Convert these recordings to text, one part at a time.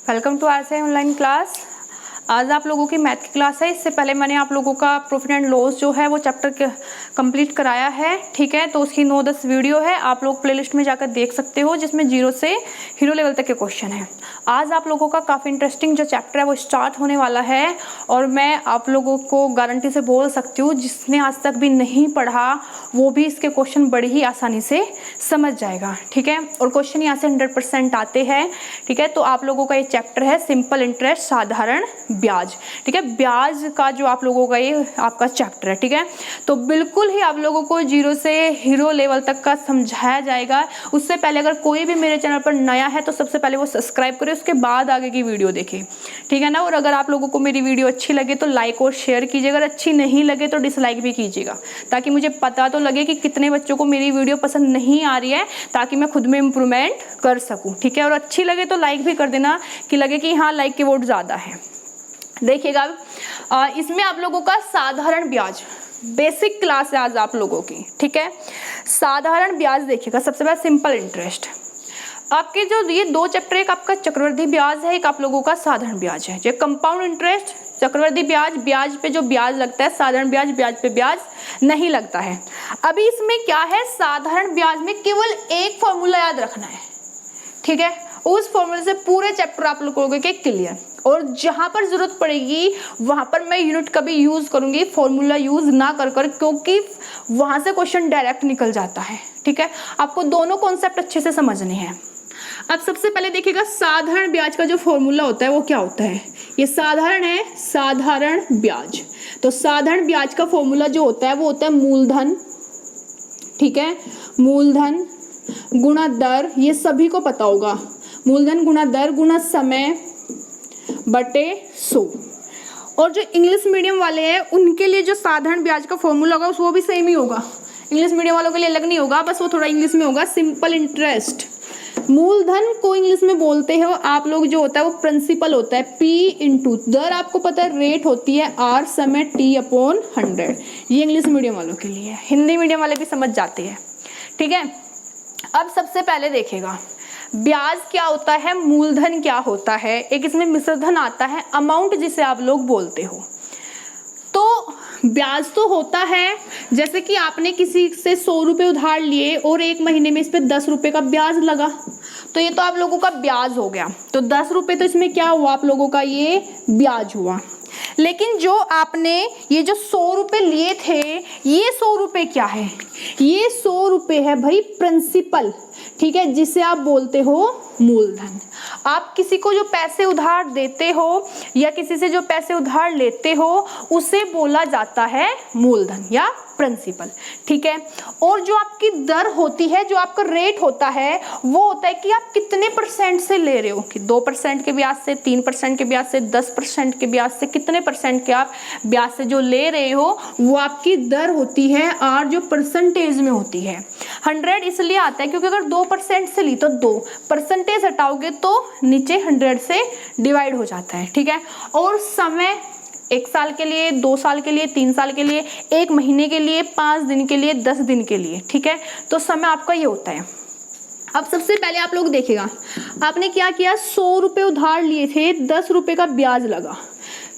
Welcome to RSI online class. आज आप लोगों की मैथ की क्लास है। इससे पहले मैंने आप लोगों का प्रॉफिट एंड लॉस जो है वो चैप्टर कंप्लीट कराया है, ठीक है। तो उसकी 9-10 वीडियो है, आप लोग प्लेलिस्ट में जाकर देख सकते हो, जिसमें 0 से हीरो लेवल तक के क्वेश्चन है। आज आप लोगों का काफ़ी इंटरेस्टिंग जो चैप्टर है वो स्टार्ट होने वाला है, और मैं आप लोगों को गारंटी से बोल सकती हूँ जिसने आज तक भी नहीं पढ़ा वो भी इसके क्वेश्चन बड़ी ही आसानी से समझ जाएगा, ठीक है। और क्वेश्चन यहाँ से 100% आते हैं, ठीक है। तो आप लोगों का ये चैप्टर है सिंपल इंटरेस्ट, साधारण ब्याज, ठीक है। ब्याज का जो आप लोगों का ये आपका चैप्टर है, ठीक है। तो बिल्कुल ही आप लोगों को 0 से हीरो लेवल तक का समझाया जाएगा। उससे पहले अगर कोई भी मेरे चैनल पर नया है तो सबसे पहले वो सब्सक्राइब करे, उसके बाद आगे की वीडियो देखे, ठीक है ना। और अगर आप लोगों को मेरी वीडियो अच्छी लगे तो लाइक और शेयर कीजिएगा, अगर अच्छी नहीं लगे तो डिसलाइक भी कीजिएगा, ताकि मुझे पता तो लगे कि कितने बच्चों को मेरी वीडियो पसंद नहीं आ रही है, ताकि मैं खुद में इम्प्रूवमेंट कर सकूँ, ठीक है। और अच्छी लगे तो लाइक भी कर देना कि लगे कि हाँ लाइक के वोट ज़्यादा है। देखिएगा इसमें आप लोगों का साधारण ब्याज बेसिक क्लास है आज आप लोगों की, ठीक है। साधारण ब्याज देखिएगा, सबसे पहले सिंपल इंटरेस्ट। आपके जो ये 2 चैप्टर, एक आपका चक्रवृद्धि ब्याज है, एक आप लोगों का साधारण ब्याज है। जो कंपाउंड इंटरेस्ट, चक्रवृद्धि ब्याज, ब्याज पे जो ब्याज लगता है, साधारण ब्याज, ब्याज पे ब्याज नहीं लगता है। अभी इसमें क्या है, साधारण ब्याज में केवल एक फॉर्मूला याद रखना है, ठीक है। उस फॉर्मूले से पूरे चैप्टर आप लोगों के क्लियर, और जहां पर जरूरत पड़ेगी वहां पर मैं यूनिट कभी यूज करूंगी, फॉर्मूला यूज ना कर कर, क्योंकि वहां से क्वेश्चन डायरेक्ट निकल जाता है, ठीक है। आपको दोनों कॉन्सेप्ट अच्छे से समझने हैं। अब सबसे पहले देखिएगा साधारण ब्याज का जो फॉर्मूला होता है वो क्या होता है। ये साधारण है, साधारण ब्याज। तो साधारण ब्याज का फॉर्मूला जो होता है वो होता है मूलधन, ठीक है। मूलधन गुणा दर, ये सभी को पता होगा। मूलधन गुणा दर गुणा समय बटे 100। और जो इंग्लिश मीडियम वाले हैं उनके लिए जो साधारण ब्याज का फॉर्मूला होगा वो भी सेम ही होगा। इंग्लिश मीडियम वालों के लिए अलग नहीं होगा, बस वो थोड़ा इंग्लिश में होगा। सिंपल इंटरेस्ट, मूलधन को इंग्लिश में बोलते हो आप लोग, जो होता है वो प्रिंसिपल होता है, P इंटू दर आपको पता है रेट होती है R, समय T/100। ये इंग्लिश मीडियम वालों के लिए है, हिंदी मीडियम वाले भी समझ जाते हैं, ठीक है। अब सबसे पहले देखेगा ब्याज क्या होता है, मूलधन क्या होता है, एक इसमें मिश्रधन आता है, अमाउंट जिसे आप लोग बोलते हो। तो ब्याज तो होता है जैसे कि आपने किसी से 100 रुपये उधार लिए और 1 महीने में इस पे 10 रुपये का ब्याज लगा, तो ये तो आप लोगों का ब्याज हो गया। तो 10 रुपये तो इसमें क्या हुआ, आप लोगों का ये ब्याज हुआ। लेकिन जो आपने ये जो 100 रुपये लिए थे, ये 100 रुपये क्या है, ये 100 रुपये है भाई प्रिंसिपल, ठीक है, जिसे आप बोलते हो मूलधन। आप किसी को जो पैसे उधार देते हो या किसी से जो पैसे उधार लेते हो उसे बोला जाता है मूलधन या प्रिंसिपल, ठीक है। और जो आपकी दर होती है, जो आपका रेट होता है, वो होता है कि आप कितने परसेंट से ले रहे हो, कि 2% के ब्याज से, 3% के ब्याज से, 10% के ब्याज से, कितने परसेंट के आप ब्याज से जो ले रहे हो वो आपकी दर होती है, और जो परसेंटेज में होती है। 100 इसलिए आता है क्योंकि अगर 2% से ली तो 2% हटाओगे तो नीचे 100 से डिवाइड हो जाता है, ठीक है। और समय 1 साल के लिए, 2 साल के लिए, 3 साल के लिए, 1 महीने के लिए, 5 दिन के लिए, 10 दिन के लिए, ठीक है। तो समय आपका ये होता है। अब सबसे पहले आप लोग देखिएगा, आपने क्या किया, 100 रुपये उधार लिए थे, 10 रुपये का ब्याज लगा,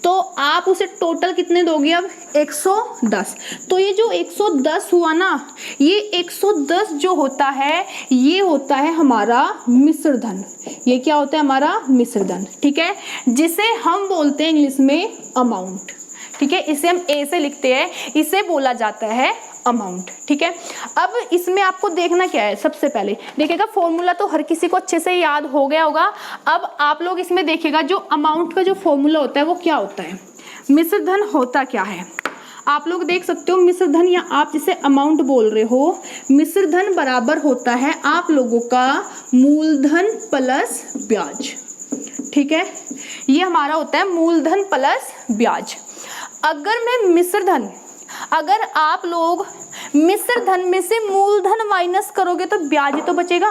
तो आप उसे टोटल कितने दोगे, अब 110। तो ये जो 110 हुआ ना, ये 110 जो होता है ये होता है हमारा मिश्रधन। ये क्या होता है, हमारा मिश्रधन, ठीक है, जिसे हम बोलते हैं इंग्लिश में अमाउंट, ठीक है। इसे हम ए से लिखते हैं, इसे बोला जाता है अमाउंट, ठीक है। अब इसमें आपको देखना क्या है, सबसे पहले देखिएगा फॉर्मूला तो हर किसी को अच्छे से याद हो गया होगा। अब आप लोग इसमें देखिएगा जो अमाउंट का जो फॉर्मूला होता है वो क्या होता है, मिश्रधन होता क्या है, आप लोग देख सकते हो। मिश्रधन या आप जिसे अमाउंट बोल रहे हो, मिश्रधन बराबर होता है आप लोगों का मूलधन प्लस ब्याज, ठीक है। ये हमारा होता है मूलधन प्लस ब्याज। अगर आप लोग मिश्रधन में से मूलधन माइनस करोगे तो ब्याज ही तो बचेगा,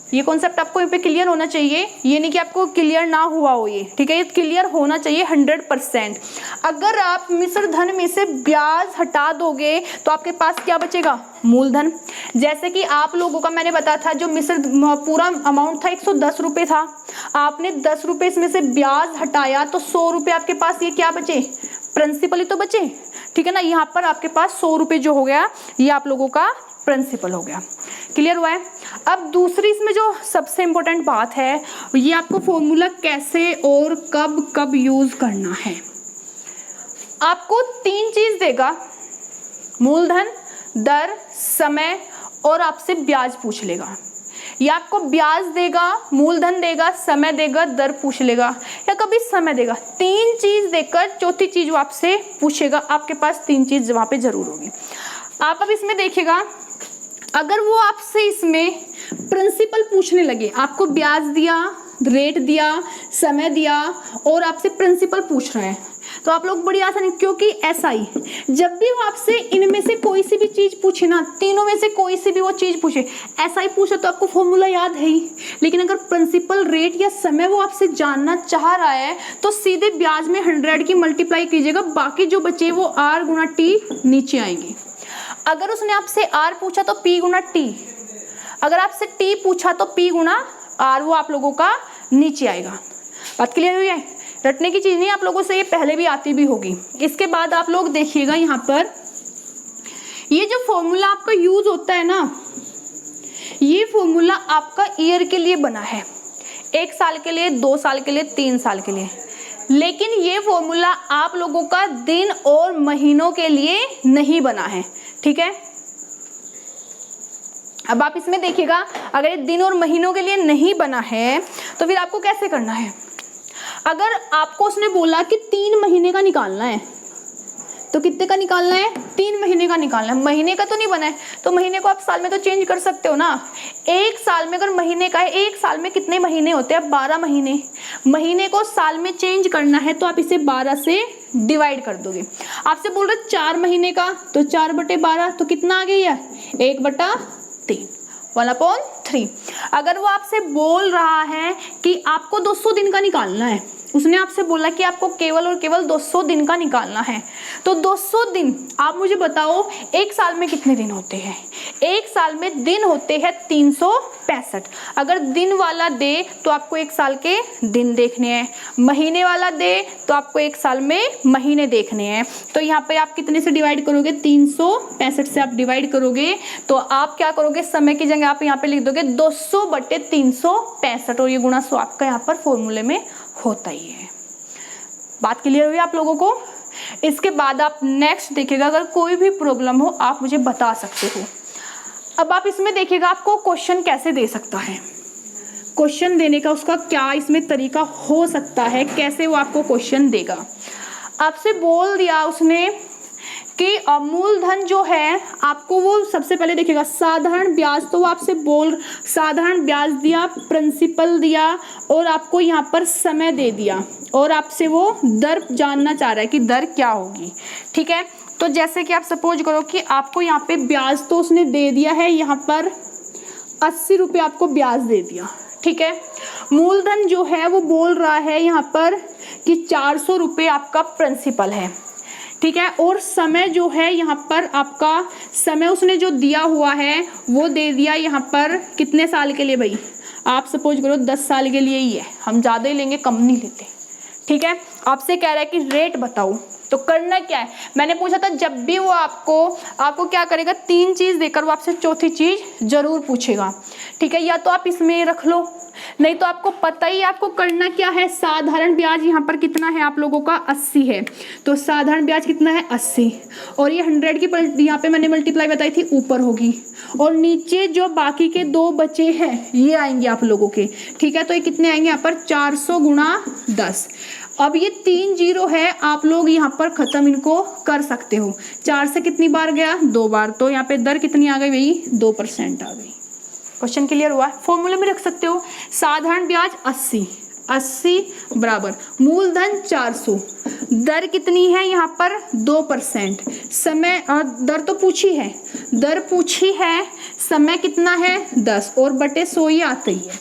ये कॉन्सेप्ट आपको यहाँ पे क्लियर होना चाहिए, ये नहीं कि आपको क्लियर ना हुआ हो ये, ठीक है, ये क्लियर होना चाहिए 100%। अगर आप मिश्र धन में से ब्याज हटा दोगे तो आपके पास क्या बचेगा, मूलधन। जैसे कि आप लोगों का मैंने बताया था, जो मिश्र पूरा अमाउंट था 110 रुपये था, आपने 10 रुपये इसमें से ब्याज हटाया तो 100 रुपये आपके पास ये क्या बचे, प्रिंसिपल ही तो बचे, ठीक है ना। यहाँ पर आपके पास 100 रुपये जो हो गया ये आप लोगों का प्रिंसिपल हो गया। क्लियर हुआ है। अब दूसरी इसमें जो सबसे इम्पोर्टेंट बात है, ये आपको फॉर्मूला कैसे और कब कब यूज करना है। आपको 3 चीज देगा, मूलधन, दर, समय और आपसे ब्याज पूछ लेगा। या आपको ब्याज देगा, मूलधन देगा, समय देगा, दर पूछ लेगा, या कभी समय देगा। 3 चीज देकर चौथी चीज वो आपसे पूछेगा। आपके पास 3 चीज वहां पे जरूर होगी। आप अब इसमें देखिएगा, अगर वो आपसे इसमें प्रिंसिपल पूछने लगे, आपको ब्याज दिया, रेट दिया, समय दिया और आपसे प्रिंसिपल पूछ रहे हैं, तो आप लोग बड़ी आसानी, क्योंकि एसआई जब भी वो आपसे इनमें से कोई सी भी चीज पूछे ना, तीनों में से कोई सी भी वो चीज पूछे, एसआई पूछे तो आपको फॉर्मूला याद है ही, लेकिन अगर प्रिंसिपल, रेट या समय वो आपसे जानना चाह रहा है तो सीधे ब्याज में 100 की मल्टीप्लाई कीजिएगा, बाकी जो बचे वो आर गुना टी नीचे आएंगे। अगर उसने आपसे आर पूछा तो पी गुना टी, अगर आपसे टी पूछा तो पी गुना आर, वो आप लोगों का नीचे आएगा। बात क्लियर हुई है। रटने की चीज नहीं, आप लोगों से ये पहले भी आती भी होगी। इसके बाद आप लोग देखिएगा, यहाँ पर ये जो फॉर्मूला आपका यूज होता है ना, ये फॉर्मूला आपका ईयर के लिए बना है, 1 साल के लिए, 2 साल के लिए, 3 साल के लिए, लेकिन ये फॉर्मूला आप लोगों का दिन और महीनों के लिए नहीं बना है, ठीक है। अब आप इसमें देखिएगा, अगर ये दिन और महीनों के लिए नहीं बना है तो फिर आपको कैसे करना है। अगर आपको उसने बोला कि 3 महीने का निकालना है, तो कितने का निकालना है, 3 महीने का निकालना है। महीने का तो नहीं बना है, तो महीने को आप साल में तो चेंज कर सकते हो ना। 1 साल में अगर महीने का है, 1 साल में कितने महीने होते हैं, 12 महीने। महीने को साल में चेंज करना है तो आप इसे 12 से डिवाइड कर दोगे। आपसे बोल रहे 4 महीने का, तो 4/12, तो कितना आ गया, 1/3, 1/3। अगर वो आपसे बोल रहा है कि आपको 200 दिन का निकालना है, उसने आपसे बोला कि आपको केवल और केवल 200 दिन का निकालना है, तो 200 दिन आप मुझे बताओ 1 साल में कितने दिन होते हैं। 1 साल में दिन होते हैं 365। अगर दिन वाला दे तो आपको 1 साल के दिन देखने हैं, महीने वाला दे तो आपको 1 साल में महीने देखने हैं। तो यहाँ पे आप कितने से डिवाइड करोगे, 365 से आप डिवाइड करोगे, तो आप क्या करोगे, समय की जगह आप यहाँ पे लिख दोगे 200/365, और ये गुणा 100 आपका यहाँ पर फॉर्मूले में होता ही है। बात क्लियर हुई आप लोगों को। इसके बाद आप नेक्स्ट देखिएगा, अगर कोई भी प्रॉब्लम हो आप मुझे बता सकते हो। अब आप इसमें देखिएगा, आपको क्वेश्चन कैसे दे सकता है, क्वेश्चन देने का उसका क्या इसमें तरीका हो सकता है, कैसे वो आपको क्वेश्चन देगा। आपसे बोल दिया उसने कि मूलधन जो है आपको, वो सबसे पहले देखिएगा साधारण ब्याज, तो वो आपसे साधारण ब्याज दिया, प्रिंसिपल दिया और आपको यहाँ पर समय दे दिया, और आपसे वो दर जानना चाह रहा है कि दर क्या होगी, ठीक है। तो जैसे कि आप सपोज करो कि आपको यहाँ पे ब्याज तो उसने दे दिया है, यहाँ पर 80 रुपये आपको ब्याज दे दिया, ठीक है। मूलधन जो है वो बोल रहा है यहाँ पर कि 400 रुपये आपका प्रिंसिपल है, ठीक है। और समय जो है यहाँ पर आपका समय उसने जो दिया हुआ है वो दे दिया यहाँ पर कितने साल के लिए, भाई आप सपोज करो 10 साल के लिए ही है, हम ज़्यादा ही लेंगे, कम नहीं लेते, ठीक है। आपसे कह रहा है कि रेट बताओ, तो करना क्या है, मैंने पूछा था जब भी वो आपको क्या करेगा, 3 चीज़ देकर वो आपसे चौथी चीज़ जरूर पूछेगा, ठीक है। या तो आप इसमें रख लो, नहीं तो आपको पता ही आपको करना क्या है। साधारण ब्याज यहाँ पर कितना है आप लोगों का, 80 है, तो साधारण ब्याज कितना है, 80, और ये 100 की यहाँ पे मैंने मल्टीप्लाई बताई थी ऊपर होगी, और नीचे जो बाकी के 2 बचे हैं ये आएंगे आप लोगों के, ठीक है। तो ये कितने आएंगे यहाँ पर, 400 गुणा 10। अब ये 3 जीरो है, आप लोग यहाँ पर खत्म इनको कर सकते हो। 4 से कितनी बार गया, 2 बार, तो यहाँ पे दर कितनी आ गई भाई, 2% आ गई। क्वेश्चन क्लियर हुआ। फॉर्मूले में रख सकते हो, साधारण ब्याज 80, 80 बराबर मूलधन 400। दर कितनी है यहाँ पर 2%। समय दर तो पूछी है, दर पूछी है, समय कितना है 10 और बटे 100 ही आता ही है।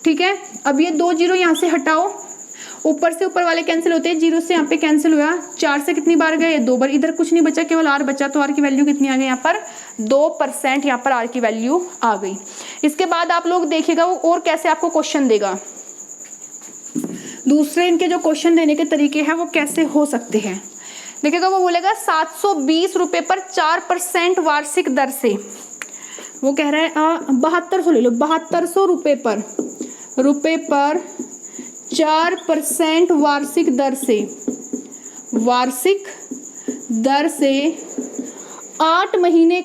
ठीक है, अब ये 2 जीरो यहाँ से हटाओ, ऊपर से ऊपर वाले कैंसिल होते हैं, 0 से यहाँ पे कैंसिल हुआ, 4 से कितनी बार गए 2 बार, इधर कुछ नहीं बचा केवल r बचा, तो r की वैल्यू कितनी आ गई यहाँ पर 2%, यहाँ पर r की वैल्यू आ गई। इसके बाद आप लोग देखिएगा वो और कैसे आपको क्वेश्चन देगा, दूसरे इनके जो क्वेश्चन देने के तरीके हैं वो कैसे हो सकते हैं। देखिएगा वो बोलेगा 720 रुपये पर 4% वार्षिक दर से, वो कह रहा है 7200 ले लो, 7200 रुपये पर 4% वार्षिक दर से, वार्षिक दर से 8 महीने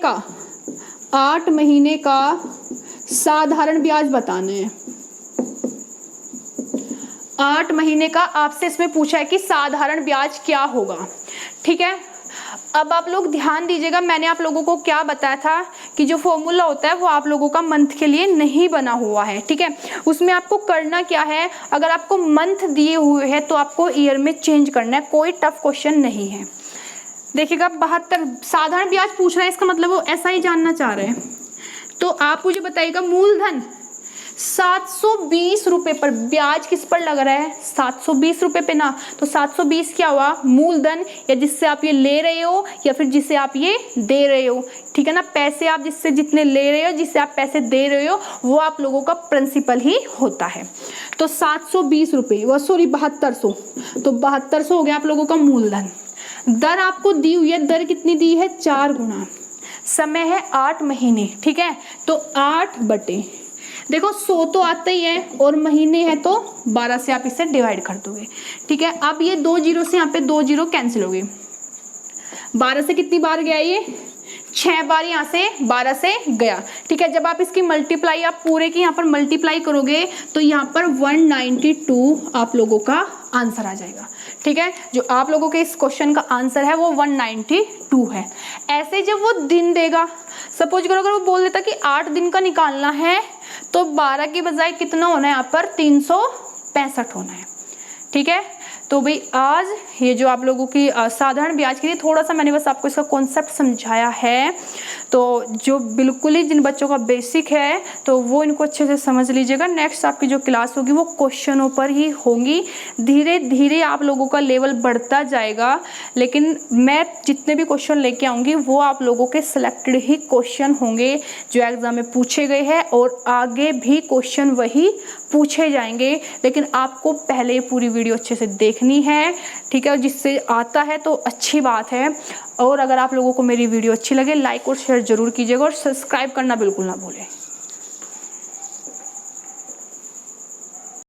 का साधारण ब्याज बताना है। 8 महीने का आपसे इसमें पूछा है कि साधारण ब्याज क्या होगा। ठीक है, अब आप लोग ध्यान दीजिएगा, मैंने आप लोगों को क्या बताया था कि जो फॉर्मूला होता है वो आप लोगों का मंथ के लिए नहीं बना हुआ है। ठीक है, उसमें आपको करना क्या है, अगर आपको मंथ दिए हुए हैं तो आपको ईयर में चेंज करना है, कोई टफ क्वेश्चन नहीं है। देखिएगा 72 साधारण ब्याज पूछ रहा है, इसका मतलब वो ऐसा ही जानना चाह रहे हैं। तो आप मुझे बताइएगा मूलधन 720 रुपये पर, ब्याज किस पर लग रहा है 720 रुपये पे ना, तो 720 क्या हुआ मूलधन, या जिससे आप ये ले रहे हो या फिर जिसे आप ये दे रहे हो। ठीक है ना, पैसे आप जिससे जितने ले रहे हो, जिससे आप पैसे दे रहे हो, वो आप लोगों का प्रिंसिपल ही होता है। तो 720 रुपये व सॉरी 7200, तो 7200 हो गया आप लोगों का मूलधन। दर आपको दी हुई है, दर कितनी दी है 4 गुना, समय है 8 महीने। ठीक है, तो 8 बटे देखो 100 तो आता ही है और महीने हैं तो 12 से आप इसे डिवाइड कर दोगे। ठीक है, अब ये 2 जीरो से यहाँ पे 2 जीरो कैंसिल हो गए, 12 से कितनी बार गया ये 6 बार यहाँ से 12 से गया। ठीक है, जब आप इसकी मल्टीप्लाई आप पूरे की यहाँ पर मल्टीप्लाई करोगे तो यहाँ पर 192 आप लोगों का आंसर आ जाएगा। ठीक है, जो आप लोगों के इस क्वेश्चन का आंसर है वो 192 है। ऐसे जब वो दिन देगा, सपोज करो अगर वो बोल देता कि 8 दिन का निकालना है तो 12 की बजाय कितना होना है यहाँ पर 365 होना है। ठीक है, तो भाई आज ये जो आप लोगों की साधारण ब्याज के लिए थोड़ा सा मैंने बस आपको इसका कॉन्सेप्ट समझाया है, तो जो बिल्कुल ही जिन बच्चों का बेसिक है तो वो इनको अच्छे से समझ लीजिएगा। नेक्स्ट आपकी जो क्लास होगी वो क्वेश्चनों पर ही होंगी, धीरे धीरे आप लोगों का लेवल बढ़ता जाएगा, लेकिन मैं जितने भी क्वेश्चन लेके आऊँगी वो आप लोगों के सिलेक्टेड ही क्वेश्चन होंगे जो एग्जाम में पूछे गए हैं, और आगे भी क्वेश्चन वही पूछे जाएंगे, लेकिन आपको पहले पूरी वीडियो अच्छे से देखनी है। ठीक है, जिससे आता है तो अच्छी बात है, और अगर आप लोगों को मेरी वीडियो अच्छी लगे लाइक और शेयर जरूर कीजिएगा और सब्सक्राइब करना बिल्कुल ना भूलें।